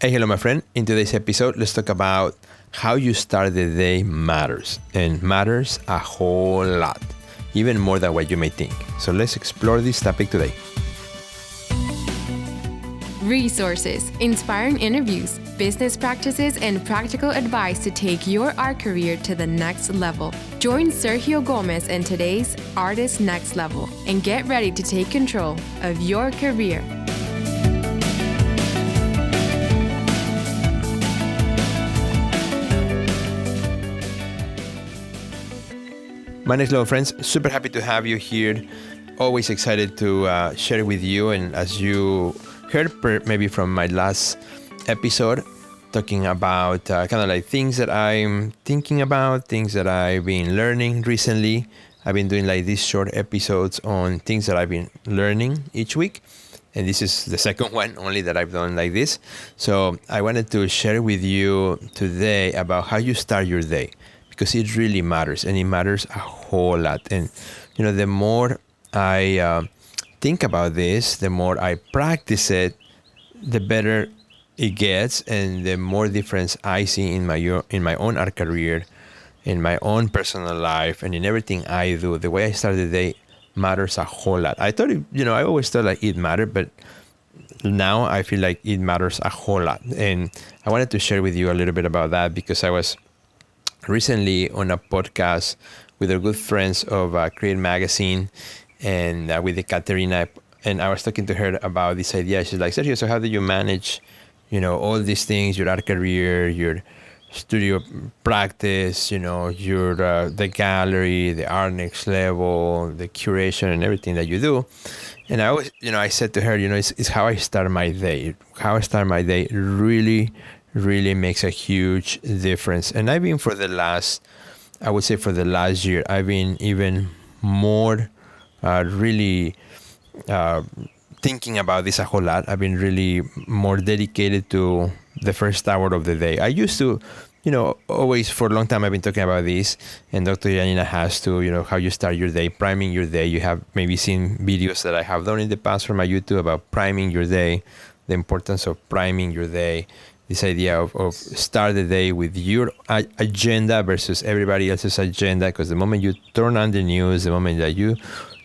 Hey, hello, my friend. In today's episode, let's talk about how you start the day matters, and matters a whole lot, even more than what you may think. So let's explore this topic today. Resources, inspiring interviews, business practices, and practical advice to take your art career to the next level. Join Sergio Gomez in today's Artist Next Level and get ready to take control of your career. My next level friends, super happy to have you here. Always excited to share with you. And as you heard maybe from my last episode, talking about kind of like things that I'm thinking about, things that I've been learning recently. I've been doing like these short episodes on things that I've been learning each week. And this is the second one only that I've done like this. So I wanted to share with you today about how you start your day, because it really matters, and it matters a whole lot. And, you know, the more I think about this, the more I practice it, the better it gets, and the more difference I see in my own art career, in my own personal life, and in everything I do. The way I start the day matters a whole lot. I always thought like it mattered, but now I feel like it matters a whole lot. And I wanted to share with you a little bit about that, because I was recently on a podcast with our good friends of Create Magazine, and with Katerina, and I was talking to her about this idea. She's like, Sergio, so how do you manage, all these things, your art career, your studio practice, your the gallery, the art next level, the curation, and everything that you do? And I always, I said to her, it's how I start my day. How I start my day really makes a huge difference. And I've been for the last year, I've been even more thinking about this a whole lot. I've been really more dedicated to the first hour of the day. I used to, always for a long time I've been talking about this, and Dr. Janina has to, how you start your day, priming your day. You have maybe seen videos that I have done in the past from my YouTube about priming your day, the importance of priming your day. This idea of start the day with your agenda versus everybody else's agenda, because the moment you turn on the news, the moment that you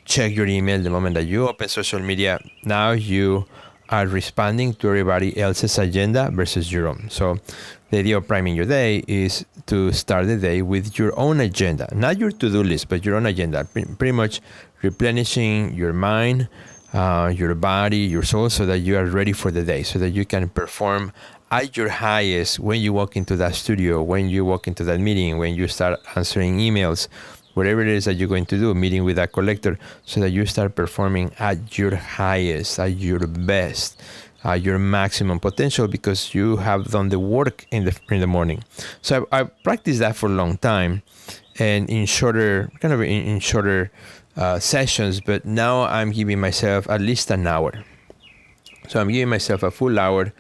check your email, the moment that you open social media, now you are responding to everybody else's agenda versus your own. So the idea of priming your day is to start the day with your own agenda, not your to-do list, but your own agenda, pretty much replenishing your mind, your body, your soul, so that you are ready for the day, so that you can perform at your highest when you walk into that studio, when you walk into that meeting, when you start answering emails, whatever it is that you're going to do, meeting with a collector, so that you start performing at your highest, at your best, your maximum potential, because you have done the work in the morning. So I practiced that for a long time, and in shorter sessions, but now I'm giving myself at least an hour. So I'm giving myself a full hour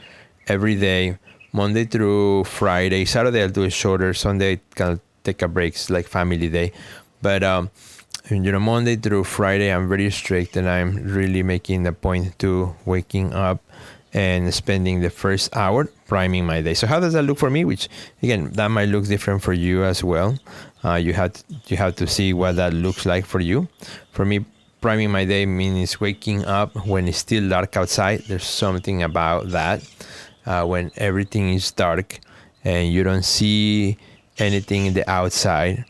every day, Monday through Friday. Saturday I'll do it shorter. Sunday kind of take a break, like family day. But Monday through Friday I'm very strict, and I'm really making the point to waking up and spending the first hour priming my day. So how does that look for me? Which again, that might look different for you as well. You have to see what that looks like for you. For me, priming my day means waking up when it's still dark outside. There's something about that. When everything is dark and you don't see anything in the outside,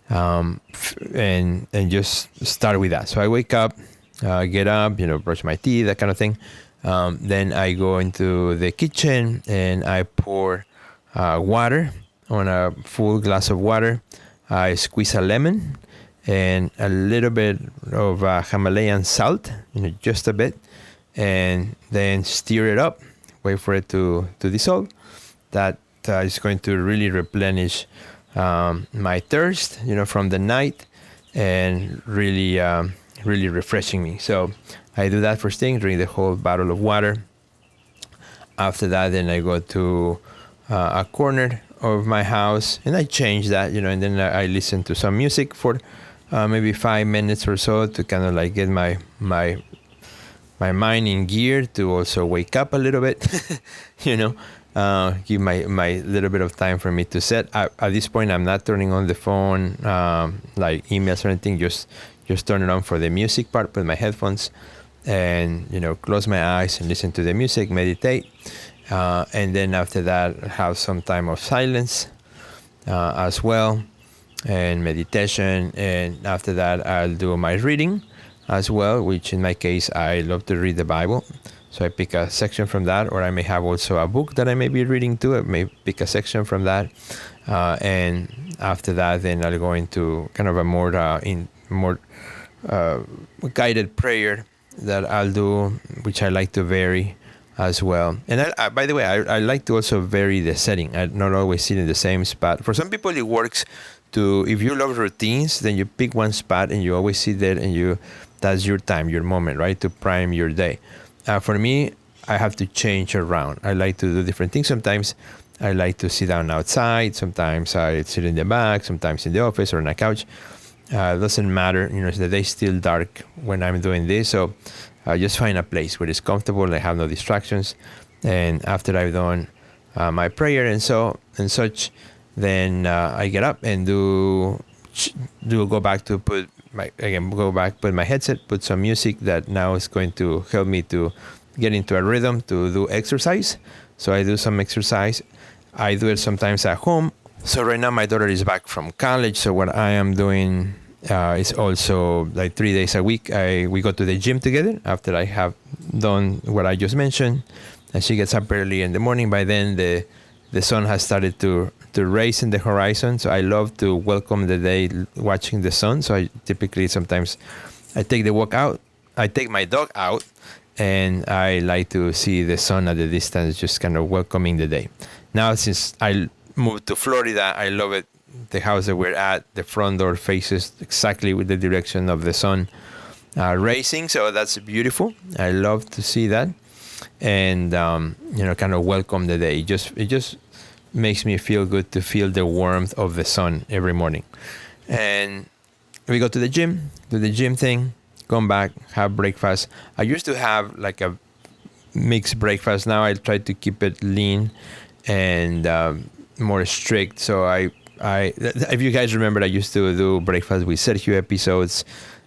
and just start with that. So I wake up, get up, brush my teeth, that kind of thing. Then I go into the kitchen and I pour water on a full glass of water. I squeeze a lemon and a little bit of Himalayan salt, just a bit, and then stir it up. Wait for it to dissolve. That is going to really replenish my thirst, from the night, and really refreshing me. So I do that first thing, drink the whole bottle of water. After that, then I go to a corner of my house and I change that, and then I listen to some music for maybe 5 minutes or so to kind of like get my mind in gear, to also wake up a little bit, give my little bit of time for me to set. At this point, I'm not turning on the phone, like emails or anything. Just turn it on for the music part with my headphones, and close my eyes and listen to the music, meditate, and then after that, have some time of silence as well, and meditation. And after that, I'll do my reading as well, which in my case, I love to read the Bible. So I pick a section from that, or I may have also a book that I may be reading too. I may pick a section from that, and after that, then I'll go into kind of a more guided prayer that I'll do, which I like to vary as well. And by the way, I like to also vary the setting. I not always sit in the same spot. For some people, it works to, if you love routines, then you pick one spot and you always sit there, and that's your time, your moment, right, to prime your day. For me, I have to change around. I like to do different things. Sometimes I like to sit down outside. Sometimes I sit in the back. Sometimes in the office or on a couch. It doesn't matter. The day's still dark when I'm doing this. So I just find a place where it's comfortable. I have no distractions. And after I've done my prayer and such, then I get up and go back to put my headset, put some music that now is going to help me to get into a rhythm to do exercise. So I do some exercise. I do it sometimes at home. So right now my daughter is back from college. So what I am doing is also like 3 days a week. We go to the gym together after I have done what I just mentioned. And she gets up early in the morning. By then the sun has started to rise in the horizon. So I love to welcome the day watching the sun. So I typically sometimes I take my dog out, and I like to see the sun at the distance, just kind of welcoming the day. Now, since I moved to Florida, I love it. The house that we're at, the front door faces exactly with the direction of the sun rising. So that's beautiful. I love to see that. And, kind of welcome the day. It just makes me feel good to feel the warmth of the sun every morning. And we go to the gym, do the gym thing, come back, have breakfast. I used to have like a mixed breakfast. Now I try to keep it lean and more strict. So if you guys remember, I used to do breakfast with Sergio episodes.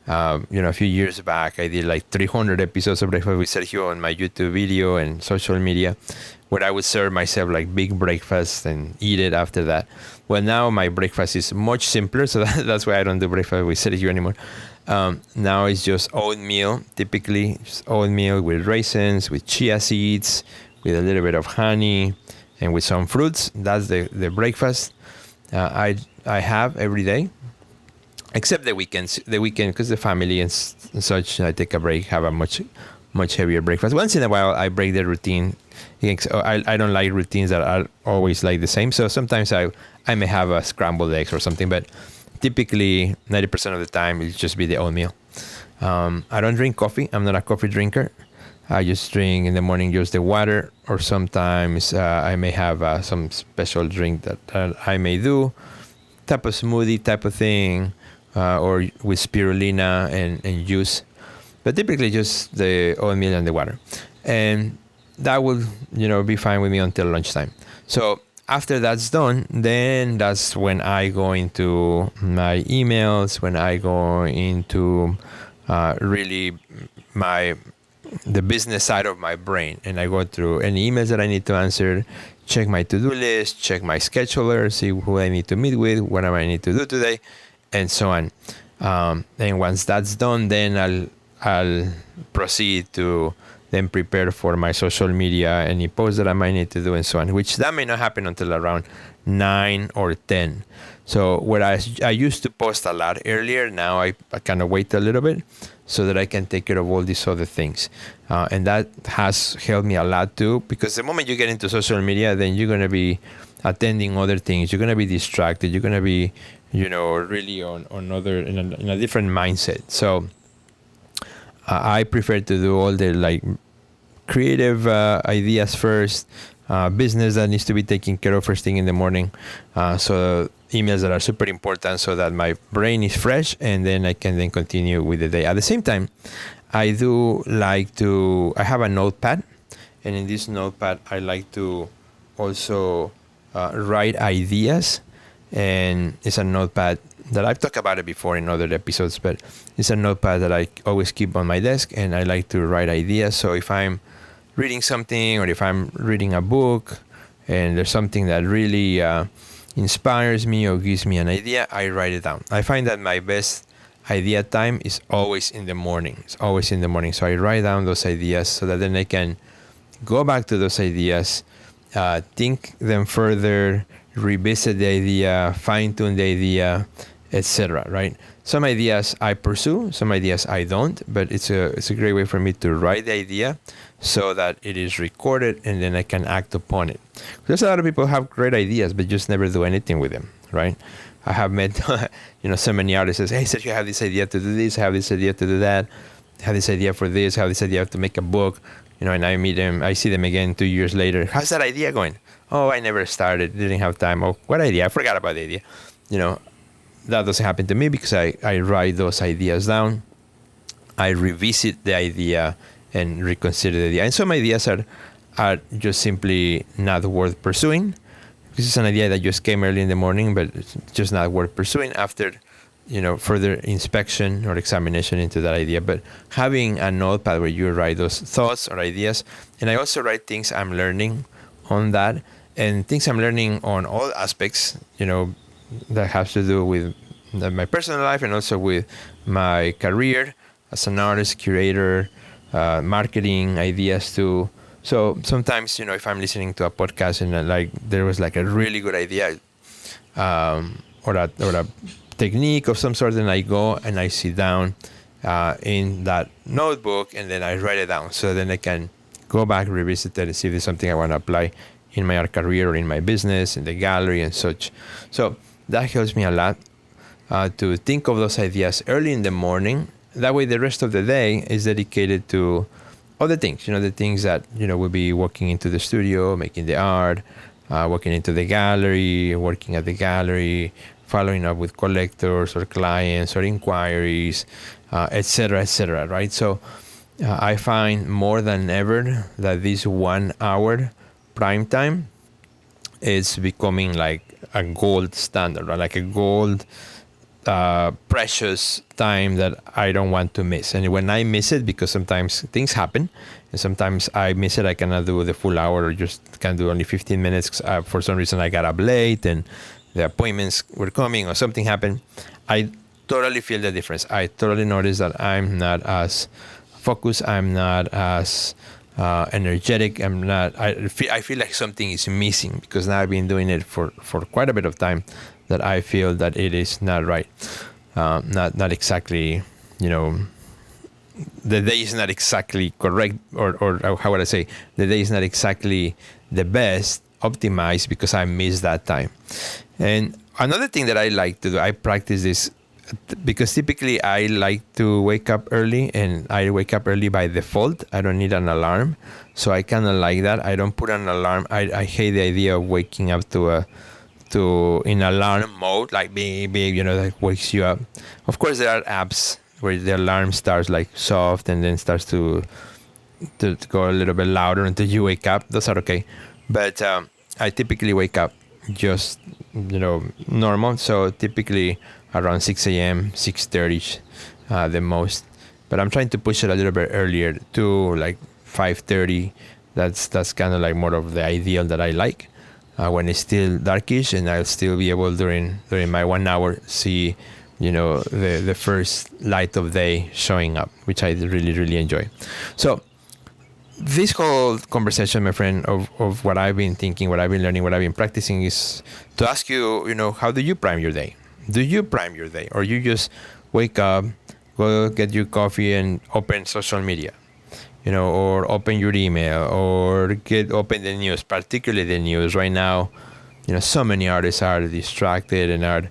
A few years back, I did like 300 episodes of Breakfast with Sergio on my YouTube video and social media, where I would serve myself like big breakfast and eat it after that. Well, now my breakfast is much simpler, so that's why I don't do Breakfast with Sergio anymore. Now it's just oatmeal, typically just oatmeal with raisins, with chia seeds, with a little bit of honey, and with some fruits. That's the breakfast I have every day. Except the weekends. The weekend, because the family and such, I take a break, have a much heavier breakfast. Once in a while, I break the routine. I don't like routines that are always like the same. So sometimes I may have a scrambled eggs or something, but typically 90% of the time it'll just be the oatmeal. I don't drink coffee. I'm not a coffee drinker. I just drink in the morning just the water, or sometimes I may have some special drink that I may do, type of smoothie type of thing. Or with spirulina and juice, but typically just the oatmeal and the water, and that will be fine with me until lunchtime. So after that's done, then that's when I go into my emails, when I go into really the business side of my brain, and I go through any emails that I need to answer, check my to-do list, check my scheduler, see who I need to meet with, what I need to do today, and so on. And once that's done, then I'll proceed to then prepare for my social media, any posts that I might need to do, and so on, which that may not happen until around 9 or 10. So whereas I used to post a lot earlier, now I kind of wait a little bit so that I can take care of all these other things. And that has helped me a lot too, because the moment you get into social media, then you're going to be attending other things. You're going to be distracted. You're going to be, really on other, in a different mindset. So I prefer to do all the like creative ideas first, business that needs to be taken care of first thing in the morning. So emails that are super important, so that my brain is fresh, and then I can then continue with the day. At the same time, I do like to, I have a notepad, and in this notepad, I like to also write ideas, and it's a notepad that I've talked about it before in other episodes, but it's a notepad that I always keep on my desk, and I like to write ideas. So if I'm reading something, or if I'm reading a book and there's something that really inspires me or gives me an idea, I write it down. I find that my best idea time is always in the morning. It's always in the morning. So I write down those ideas so that then I can go back to those ideas, think them further, revisit the idea, fine-tune the idea, etc. Right? Some ideas I pursue, some ideas I don't, but it's a great way for me to write the idea so that it is recorded and then I can act upon it. There's a lot of people who have great ideas but just never do anything with them, right? I have met so many artists say, hey Sergio, I have this idea to do this, I have this idea to do that, I have this idea for this, I have this idea to make a book, and I meet them, I see them again 2 years later. How's that idea going? Oh, I never started, didn't have time. Oh, what idea? I forgot about the idea. That doesn't happen to me because I write those ideas down. I revisit the idea and reconsider the idea. And some ideas are just simply not worth pursuing. This is an idea that just came early in the morning, but it's just not worth pursuing after, further inspection or examination into that idea. But having a notepad where you write those thoughts or ideas, and I also write things I'm learning on that, and things I'm learning on all aspects, that has to do with my personal life and also with my career as an artist, curator, marketing ideas too. So sometimes, if I'm listening to a podcast and there was a really good idea, or a technique of some sort, then I go and I sit down in that notebook and then I write it down. So then I can go back, revisit it, and see if there's something I want to apply in my art career or in my business, in the gallery and such. So that helps me a lot to think of those ideas early in the morning. That way the rest of the day is dedicated to other things, the things that, will be walking into the studio, making the art, walking into the gallery, working at the gallery, following up with collectors or clients or inquiries, etc., right? So I find more than ever that this 1 hour prime time is becoming like a gold standard, right? Like a gold precious time that I don't want to miss. And when I miss it, because sometimes things happen and sometimes I miss it, I cannot do the full hour or just can do only 15 minutes. For some reason I got up late and the appointments were coming or something happened. I totally feel the difference. I totally notice that I'm not as focused. I'm not as energetic. I feel like something is missing because now I've been doing it for quite a bit of time, that I feel that it is not right. Not exactly, the day is not exactly correct, or how would I say, the day is not exactly the best optimized because I missed that time. And another thing that I like to do, I practice this because typically I like to wake up early, and I wake up early by default. I don't need an alarm. So I kind of like that. I don't put an alarm. I hate the idea of waking up in alarm mode, like beep, beep, that wakes you up. Of course, there are apps where the alarm starts like soft and then starts to go a little bit louder until you wake up. Those are okay. But I typically wake up just, normal. So typically around 6 a.m., 6:30 the most. But I'm trying to push it a little bit earlier to like 5:30. That's kind of like more of the ideal that I like. When it's still darkish, and I'll still be able during my 1 hour see, the first light of day showing up, which I really, really enjoy. So this whole conversation, my friend, of what I've been thinking, what I've been learning, what I've been practicing is to ask you, how do you prime your day? Do you prime your day, or you just wake up, go get your coffee and open social media? Or open your email, or open the news, particularly the news right now. So many artists are distracted and are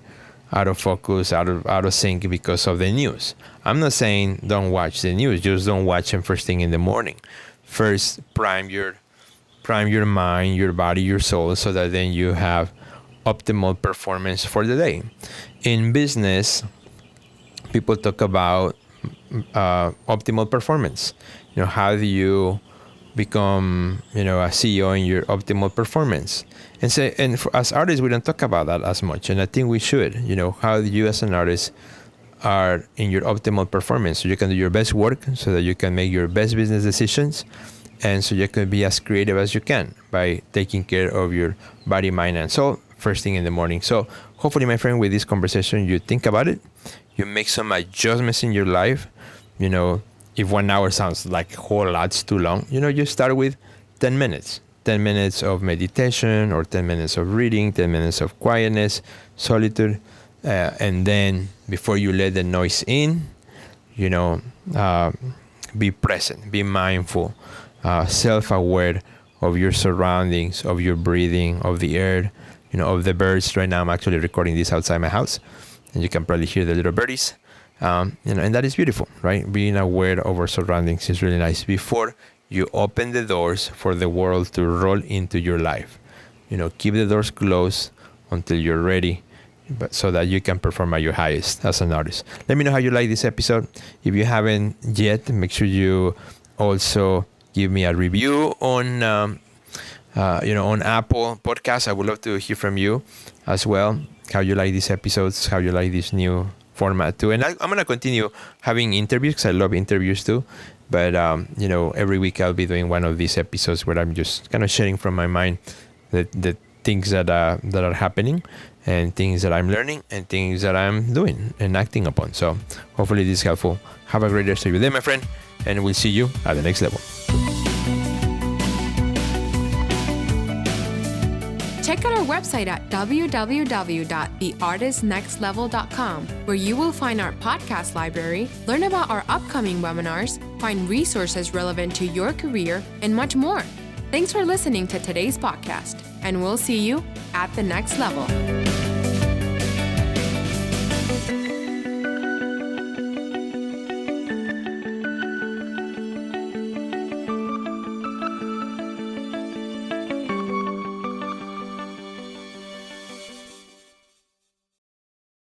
out of focus, out of sync because of the news. I'm not saying don't watch the news, just don't watch them first thing in the morning. First, prime your mind, your body, your soul, so that then you have optimal performance for the day. In business, people talk about optimal performance. How do you become, a CEO in your optimal performance. And as artists, we don't talk about that as much. And I think we should, how you as an artist are in your optimal performance. So you can do your best work so that you can make your best business decisions. And so you can be as creative as you can by taking care of your body, mind, and soul first thing in the morning. So hopefully, my friend, with this conversation, you think about it. You make some adjustments in your life. If 1 hour sounds like a whole lot's too long, you start with 10 minutes. 10 minutes of meditation or 10 minutes of reading, 10 minutes of quietness, solitude. And then before you let the noise in, be present, be mindful, self-aware of your surroundings, of your breathing, of the air, of the birds. Right now, I'm actually recording this outside my house, and you can probably hear the little birdies. And that is beautiful, right? Being aware of our surroundings is really nice before you open the doors for the world to roll into your life. Keep the doors closed until you're ready, but so that you can perform at your highest as an artist. Let me know how you like this episode. If you haven't yet, make sure you also give me a review on Apple Podcasts. I would love to hear from you as well. How you like these episodes? How you like this new format too? And I'm gonna continue having interviews because I love interviews too. But every week I'll be doing one of these episodes where I'm just kind of sharing from my mind the things that are happening, and things that I'm learning, and things that I'm doing and acting upon. So hopefully this is helpful. Have a great rest of your day, my friend, and we'll see you at the next level. Check out our website at www.theartistnextlevel.com, where you will find our podcast library, learn about our upcoming webinars, find resources relevant to your career, and much more. Thanks for listening to today's podcast, and we'll see you at the next level.